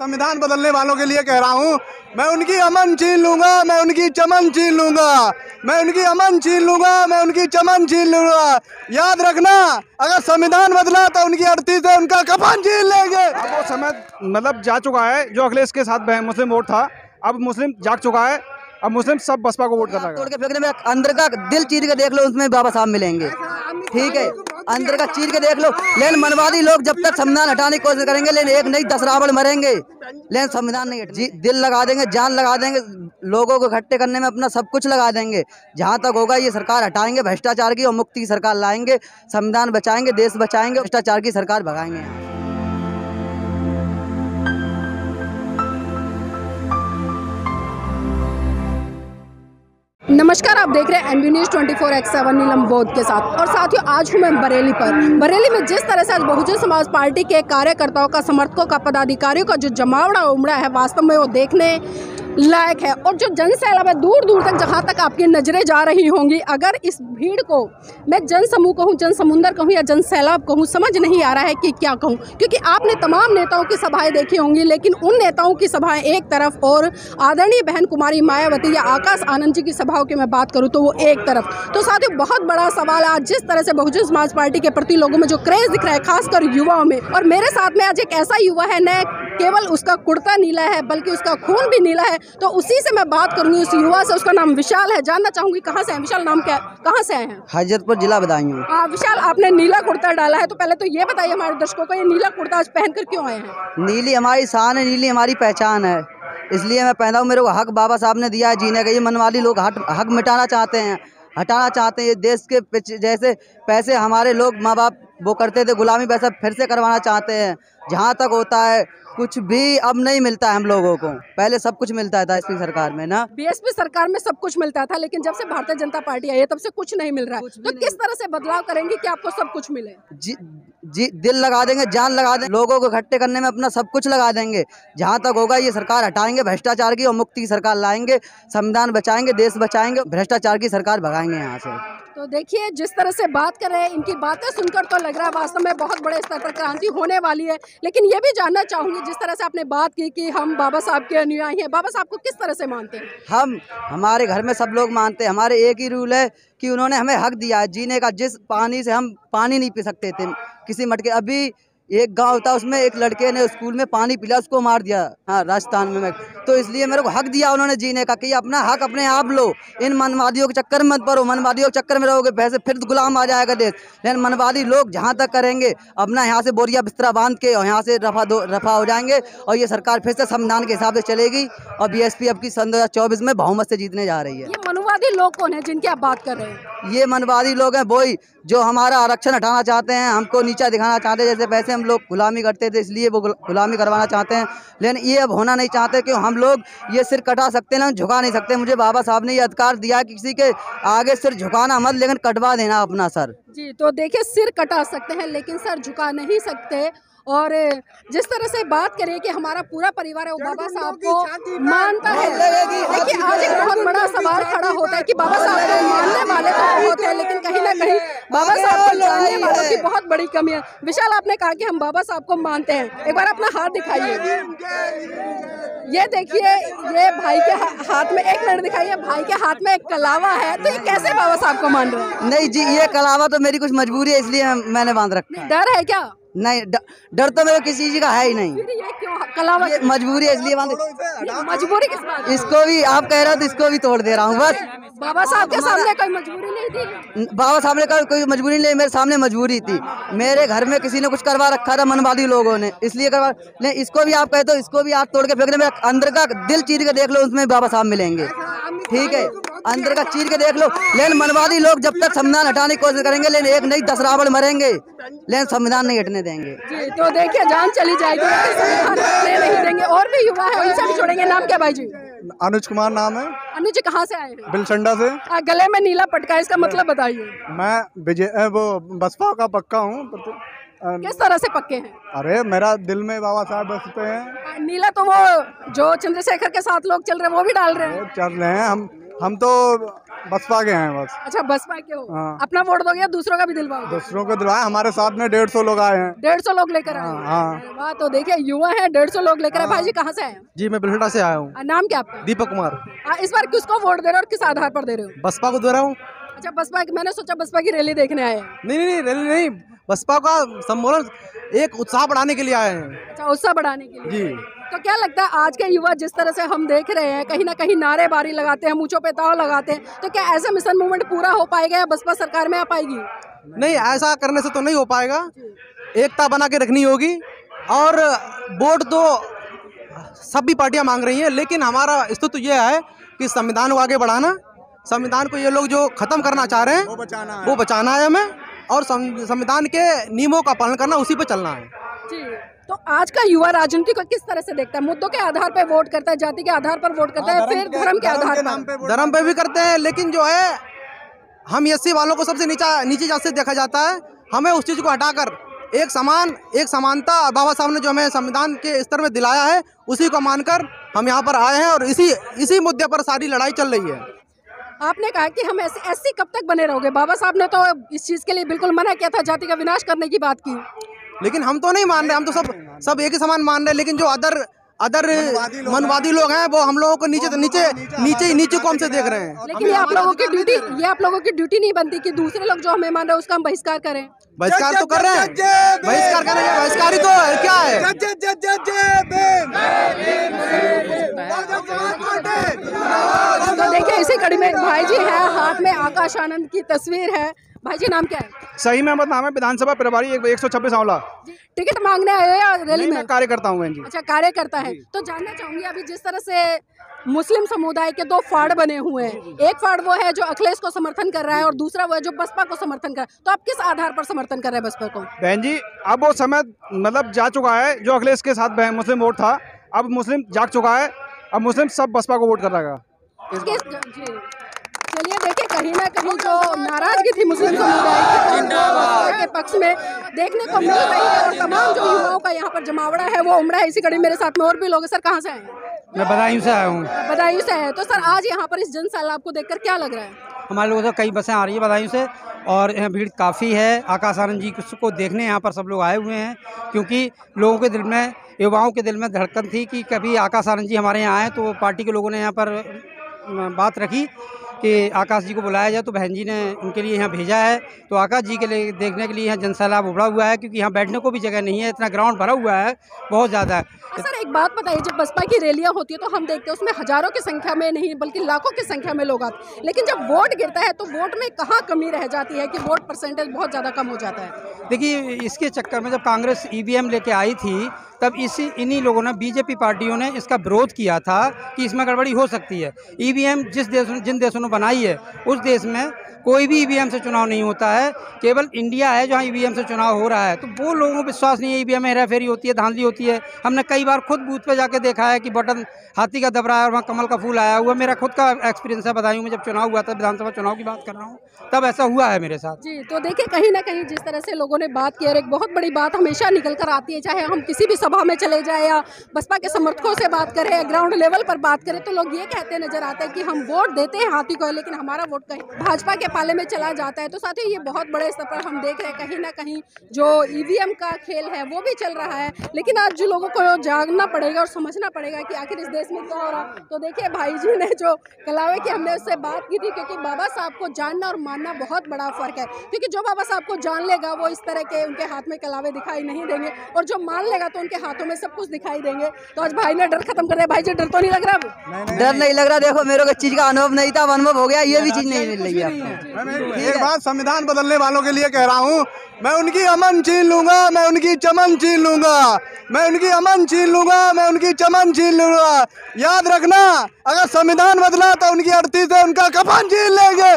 संविधान बदलने वालों के लिए कह रहा हूँ, मैं उनकी अमन छीन लूंगा, मैं उनकी चमन छीन लूंगा, मैं उनकी अमन छीन लूंगा, मैं उनकी चमन छीन लूंगा। याद रखना, अगर संविधान बदला तो उनकी अर्थी से उनका कफन छीन लेंगे। अब वो समय मतलब जा चुका है। जो अखिलेश के साथ मुस्लिम वोट था, अब मुस्लिम जाग चुका है। अब मुस्लिम सब बसपा को वोट कर रहा है। तोड़ के फेंकने में अंदर का दिल चीर के देख लो, उसमें बाबा साहब मिलेंगे। ठीक है, अंदर का चीर के देख लो। लेकिन मनवादी लोग जब तक संविधान हटाने की कोशिश करेंगे, लेकिन एक नहीं 10 रावण मरेंगे, लेकिन संविधान नहीं हटेगा। दिल लगा देंगे, जान लगा देंगे, लोगों को इकट्ठे करने में अपना सब कुछ लगा देंगे। जहाँ तक होगा ये सरकार हटाएंगे, भ्रष्टाचार की और मुक्ति की सरकार लाएंगे, संविधान बचाएंगे, देश बचाएंगे, भ्रष्टाचार की सरकार भगाएंगे। नमस्कार, आप देख रहे हैं एनबी न्यूज़ 24x7 नीलम बोध के साथ। और साथियों, आज हूँ मैं बरेली पर। बरेली में जिस तरह से आज बहुजन समाज पार्टी के कार्यकर्ताओं का, समर्थकों का, पदाधिकारियों का जो जमावड़ा उमड़ा है, वास्तव में वो देखने लायक है। और जो जनसैलाब है, दूर दूर तक जहाँ तक आपकी नज़रें जा रही होंगी, अगर इस भीड़ को मैं जनसमूह कहूँ, जनसमुंदर कहूँ या जनसैलाब कहूँ, समझ नहीं आ रहा है कि क्या कहूँ। क्योंकि आपने तमाम नेताओं की सभाएं देखी होंगी, लेकिन उन नेताओं की सभाएं एक तरफ और आदरणीय बहन कुमारी मायावती या आकाश आनंद जी की सभाओं की मैं बात करूँ तो वो एक तरफ। तो साथियों, बहुत बड़ा सवाल आज जिस तरह से बहुजन समाज पार्टी के प्रति लोगों में जो क्रेज दिख रहा है, खासकर युवाओं में। और मेरे साथ में आज एक ऐसा युवा है, न केवल उसका कुर्ता नीला है बल्कि उसका खून भी नीला है। तो उसी से मैं बात करूंगी, उस युवा से। उसका नाम विशाल है। जानना चाहूंगी कहाँ से है विशाल, नाम क्या है, कहाँ से आए हैं? हजरतपुर जिला बदायूं। विशाल, आपने नीला कुर्ता डाला है, तो पहले तो ये बताइए हमारे दर्शकों को, ये नीला कुर्ता आज पहनकर क्यों आए हैं? नीली हमारी शान है, नीली हमारी पहचान है, इसलिए मैं पहना हूँ। मेरे को हक बाबा साहब ने दिया है जीने का। ये मनवादी लोग हक मिटाना चाहते हैं, हटाना चाहते हैं। ये देश के जैसे पैसे हमारे लोग माँ बाप वो करते थे, गुलामी वैसा फिर से करवाना चाहते हैं। जहाँ तक होता है, कुछ भी अब नहीं मिलता है हम लोगों को। पहले सब कुछ मिलता था बीएसपी सरकार में ना, बीएसपी सरकार में सब कुछ मिलता था, लेकिन जब से भारतीय जनता पार्टी आई है तब से कुछ नहीं मिल रहा है। तो किस तरह से बदलाव करेंगे कि आपको सब कुछ मिले? जी दिल लगा देंगे, जान लगा देंगे, लोगों को इकट्ठे करने में अपना सब कुछ लगा देंगे। जहाँ तक होगा ये सरकार हटाएंगे, भ्रष्टाचार की और मुक्ति की सरकार लाएंगे, संविधान बचाएंगे, देश बचाएंगे, भ्रष्टाचार की सरकार भगाएंगे यहाँ से। तो देखिए, जिस तरह से बात कर रहे हैं, इनकी बातें सुनकर तो लग रहा है वास्तव में बहुत बड़े स्तर पर क्रांति होने वाली है। लेकिन ये भी जानना चाहूंगी, जिस तरह से आपने बात की कि हम बाबा साहब के अनुयायी हैं, बाबा साहब को किस तरह से मानते हैं? हमारे घर में सब लोग मानते हैं। हमारे एक ही रूल है कि उन्होंने हमें हक दिया है जीने का। जिस पानी से हम पानी नहीं पी सकते थे किसी मटके, अभी एक गांव था, उसमें एक लड़के ने स्कूल में पानी पिला, उसको मार दिया। हाँ, राजस्थान में। तो इसलिए मेरे को हक दिया उन्होंने जीने का कि अपना हक अपने आप लो। इन मनवादियों के चक्कर में मत पड़ो, मनवादियों के चक्कर में रहोगे पैसे फिर गुलाम आ जाएगा देश। लेकिन मनवादी लोग जहाँ तक करेंगे, अपना यहाँ से बोरिया बिस्तरा बांध के और यहाँ से रफा हो जाएंगे, और ये सरकार फिर से संविधान के हिसाब से चलेगी। और बीएसपी अब की सन 2024 में बहुमत से जीतने जा रही है। ये मनवादी लोग कौन है जिनकी आप बात कर रहे हैं? ये मनवादी लोग हैं वही जो हमारा आरक्षण हटाना चाहते हैं, हमको नीचा दिखाना चाहते हैं। जैसे पहले हम लोग गुलामी करते थे, इसलिए वो गुलामी करवाना चाहते हैं। लेकिन ये अब होना नहीं चाहते कि हम लोग ये सिर कटा सकते हैं, झुका नहीं सकते। मुझे बाबा साहब ने ये अधिकार दिया कि किसी के आगे सिर झुकाना मत, लेकिन कटवा देना अपना सर। जी, तो देखिए, सिर कटा सकते हैं लेकिन सर झुका नहीं सकते। और जिस तरह से बात करें कि हमारा पूरा परिवार है वो बाबा साहब को मानता है। देखिए, आज एक बहुत बड़ा सवाल खड़ा होता है कि बाबा साहब को मानने वाले तो बहुत है, लेकिन कहीं ना कहीं बाबा साहब को जानने वालों की बहुत बड़ी कमी है। विशाल, आपने कहा कि हम बाबा साहब को मानते हैं, एक बार अपना हाथ दिखाइए। ये देखिए, ये भाई के हाथ में, एक मिनट दिखाइए, भाई के हाथ में एक कलावा है। तो ये कैसे बाबा साहब को मान रहे हैं? नहीं जी, ये कलावा तो मेरी कुछ मजबूरी है, इसलिए मैंने बांध रखा है। डर है क्या? नहीं, डर तो मेरे किसी चीज का है ही नहीं। फिर ये क्यों कलावा? ये मजबूरी है, इसलिए बांध। मजबूरी किस बात? इसको भी आप कह रहे हो तो इसको भी तोड़ दे रहा हूँ बस। बाबा साहब के सामने कोई मजबूरी नहीं थी? बाबा साहब ने कोई मजबूरी नहीं, मेरे सामने मजबूरी थी। मेरे घर में किसी ने कुछ करवा रखा था मनवादी लोगों ने, इसलिए करवा। नहीं, इसको भी आप कहते हो, इसको भी आप तोड़ के फेंकने में अंदर का दिल चीर के देख लो, उसमें बाबा साहब मिलेंगे। ठीक है, अंदर का चीर के देख लो। लेकिन मनवादी लोग जब तक संविधान हटाने की कोशिश करेंगे, लेकिन एक नहीं 10 रावण मरेंगे, लेकिन संविधान नहीं हटने देंगे। जी, तो देखिए, जान चली जाएगी, संविधान हटने नहीं देंगे। और भी युवा है, उनसे भी छोड़ेंगे। नाम क्या भाई जी? अनुज कुमार नाम है। अनुज जी, कहाँ से आए हैं? बिलसंडा से। गले में नीला पटका है, इसका मतलब बताइए। मैं वो बसपा का पक्का हूँ। किस तरह से पक्के हैं? अरे मेरा दिल में बाबा साहब बसते हैं। नीला तो वो जो चंद्रशेखर के साथ लोग चल रहे हैं वो भी डाल रहे हैं। चल रहे हैं। हम तो बसपा के हैं बस। अच्छा बसपा के हो। हाँ। अपना वोट दोगे या दूसरों का भी दिलवाओगे? दूसरों को दिलवाए, हमारे साथ में 150 लोग आए हैं। 150 लोग लेकर आए? हाँ। अरे वाह, तो देखिए युवा है, 150 लोग लेकर आए। भाई जी कहाँ से आए? जी मैं बिलहटा से आया हूँ। नाम क्या आपका? दीपक कुमार। इस बार किसको वोट दे रहे हो और किस आधार पर दे रहे हो? बसपा को दे रहा हूँ। अच्छा बसपा, मैंने सोचा बसपा की रैली देखने आए हैं। नहीं रैली नहीं, बसपा का सम्मेलन एक उत्साह बढ़ाने के लिए आए हैं। अच्छा उत्साह बढ़ाने के लिए जी। तो क्या लगता है आज के युवा जिस तरह से हम देख रहे हैं, कहीं ना कहीं नारेबाजी लगाते हैं, मूंछों पे ताव लगाते हैं, तो क्या ऐसा मिशन मूवमेंट पूरा हो पाएगा या बसपा सरकार में आ पाएगी? नहीं, ऐसा करने से तो नहीं हो पाएगा। एकता बना के रखनी होगी और वोट तो सभी पार्टियां मांग रही हैं, लेकिन हमारा स्थिति यह है कि संविधान को आगे बढ़ाना, संविधान को ये लोग जो खत्म करना चाह रहे हैं वो बचाना है हमें, और संविधान के नियमों का पालन करना, उसी पे चलना है। जी। तो आज का युवा राजनीति को किस तरह से देखता है? मुद्दों के आधार पर वोट करता है, जाति के आधार पर वोट करता है, फिर धर्म के आधार पर? धर्म पे भी करते हैं, लेकिन जो है हम एससी वालों को सबसे नीचे जात से देखा जाता है। हमें उस चीज़ को हटाकर एक समानता बाबा साहब ने जो हमें संविधान के स्तर में दिलाया है, उसी को मानकर हम यहाँ पर आए हैं और इसी मुद्दे पर सारी लड़ाई चल रही है। आपने कहा कि हम एससी कब तक बने रहोगे? बाबा साहब ने तो इस चीज़ के लिए बिल्कुल मना किया था, जाति का विनाश करने की बात की। लेकिन हम तो नहीं मान रहे, हम तो सब एक ही समान मान रहे हैं, लेकिन जो अदर मनवादी लोग हैं वो हम लोगों को नीचे कौन से देख रहे हैं। लेकिन ये आप लोगों की ड्यूटी नहीं बनती कि दूसरे लोग जो हमें मान रहे हैं उसका हम बहिष्कार करें? बहिष्कार तो कर रहे हैं, बहिष्कार करेंगे, बहिष्कारी तो क्या है। तो देखिए इसी कड़ी में भाई जी है, हाथ में आकाश आनंद की तस्वीर है। भाई जी नाम क्या है? सही अहमद नाम है, विधानसभा प्रभारी 126 आंवला। टिकट मांगने आए हो या रैली में? कार्यकर्ता हूँ जी। अच्छा कार्यकर्ता है। तो जानना चाहूंगी अभी जिस तरह से मुस्लिम समुदाय के दो फाड़ बने हुए हैं, एक फाड़ वो है जो अखिलेश को समर्थन कर रहा है और दूसरा वो है जो बसपा को समर्थन कर रहा है, तो आप किस आधार पर समर्थन कर रहे हैं बसपा को? बहन जी अब वो समय मतलब जा चुका है जो अखिलेश के साथ मुस्लिम वोट था, अब मुस्लिम जाग चुका है, अब मुस्लिम सब बसपा को वोट कर रहा है। चलिए देखिए कहीं ना कहीं जो नाराजगी थी मुस्लिम समुदाय के पक्ष में देखने को मिल रही है और तमाम जो युवाओं का यहाँ पर जमावड़ा है वो उमड़ा है। इसी कड़ी मेरे साथ में और भी लोग हैं। सर कहाँ से आए हैं? मैं बदायूं से आया हूँ। बदायूं से है। तो सर आज यहाँ पर इस जन सैलाब को देखकर क्या लग रहा है? हमारे लोगों से कई बसें आ रही है बदायूं से और यहाँ भीड़ काफ़ी है। आकाश आनंद जी को देखने यहाँ पर सब लोग आए हुए हैं, क्योंकि लोगों के दिल में, युवाओं के दिल में धड़कन थी कि कभी आकाश आनंद जी हमारे यहाँ आए। तो पार्टी के लोगों ने यहाँ पर बात रखी कि आकाश जी को बुलाया जाए, तो बहन जी ने उनके लिए यहाँ भेजा है। तो आकाश जी के लिए देखने के लिए यहाँ जनसैलाब उभरा हुआ है, क्योंकि यहाँ बैठने को भी जगह नहीं है, इतना ग्राउंड भरा हुआ है, बहुत ज़्यादा है। सर एक बात बताइए, जब बसपा की रैलियां होती है तो हम देखते हैं उसमें हजारों की संख्या में नहीं बल्कि लाखों की संख्या में लोग आते हैं, लेकिन जब वोट गिरता है तो वोट में कहाँ कमी रह जाती है कि वोट परसेंटेज बहुत ज़्यादा कम हो जाता है? देखिए इसके चक्कर में जब कांग्रेस ईवीएम लेके आई थी तब इन्हीं लोगों ने, बीजेपी पार्टियों ने इसका विरोध किया था कि इसमें गड़बड़ी हो सकती है। ईवीएम जिन देशों ने बनाई है उस देश में कोई भी ईवीएम से चुनाव नहीं होता है, केवल इंडिया है जहाँ ईवीएम से चुनाव हो रहा है। तो वो लोगों को विश्वास नहीं है, ईवीएम में हेराफेरी होती है, धांधली होती है। हमने कई बार खुद बूथ पे जाके देखा है कि बटन हाथी का दब रहा है और वहाँ कमल का फूल आया हुआ। मेरा खुद का एक्सपीरियंस है, बदायूं में जब चुनाव हुआ था, विधानसभा चुनाव की बात कर रहा हूँ, तब ऐसा हुआ है मेरे साथ। जी तो देखिए कहीं ना कहीं जिस तरह से लोगों ने बात की और एक बहुत बड़ी बात हमेशा निकल कर आती है, चाहे हम किसी भी सभा में चले जाए या बसपा के समर्थकों से बात करें या ग्राउंड लेवल पर बात करें, तो लोग ये कहते नजर आते हैं कि हम वोट देते हैं हाथी को, लेकिन हमारा वोट कहीं भाजपा के पाले में चला जाता है। तो साथ ही ये बहुत बड़े स्तर पर हम देख रहे हैं कहीं ना कहीं जो ईवीएम का खेल है वो भी चल रहा है। लेकिन आज जो लोगों को जागना पड़ेगा और समझना पड़ेगा कि आखिर इस देश में क्या हो रहा है। तो देखिए भाई जी ने जो कलावे की, हमने उससे बात की थी, क्योंकि बाबा साहब को जानना और मानना बहुत बड़ा फर्क है, क्योंकि जो बाबा साहब को जान लेगा वो इस तरह के उनके हाथ में कलावे दिखाई नहीं देंगे, और जो मान लेगा तो उनके हाथों में सब कुछ दिखाई देंगे। तो आज भाई ने डर खत्म कर दिया। भाई जी डर तो नहीं लग रहा? डर नहीं लग रहा। देखो मेरे को चीज का अनुभव नहीं था, अनुभव हो गया, ये भी चीज नहीं मिल रही है। एक बात संविधान बदलने वालों के लिए कह रहा हूँ, मैं उनकी अमन छीन लूंगा, मैं उनकी चमन छीन लूंगा, मैं उनकी अमन छीन लूंगा, मैं उनकी चमन छीन लूंगा। याद रखना, अगर संविधान बदला तो उनकी अर्थी से उनका कफन छीन लेंगे।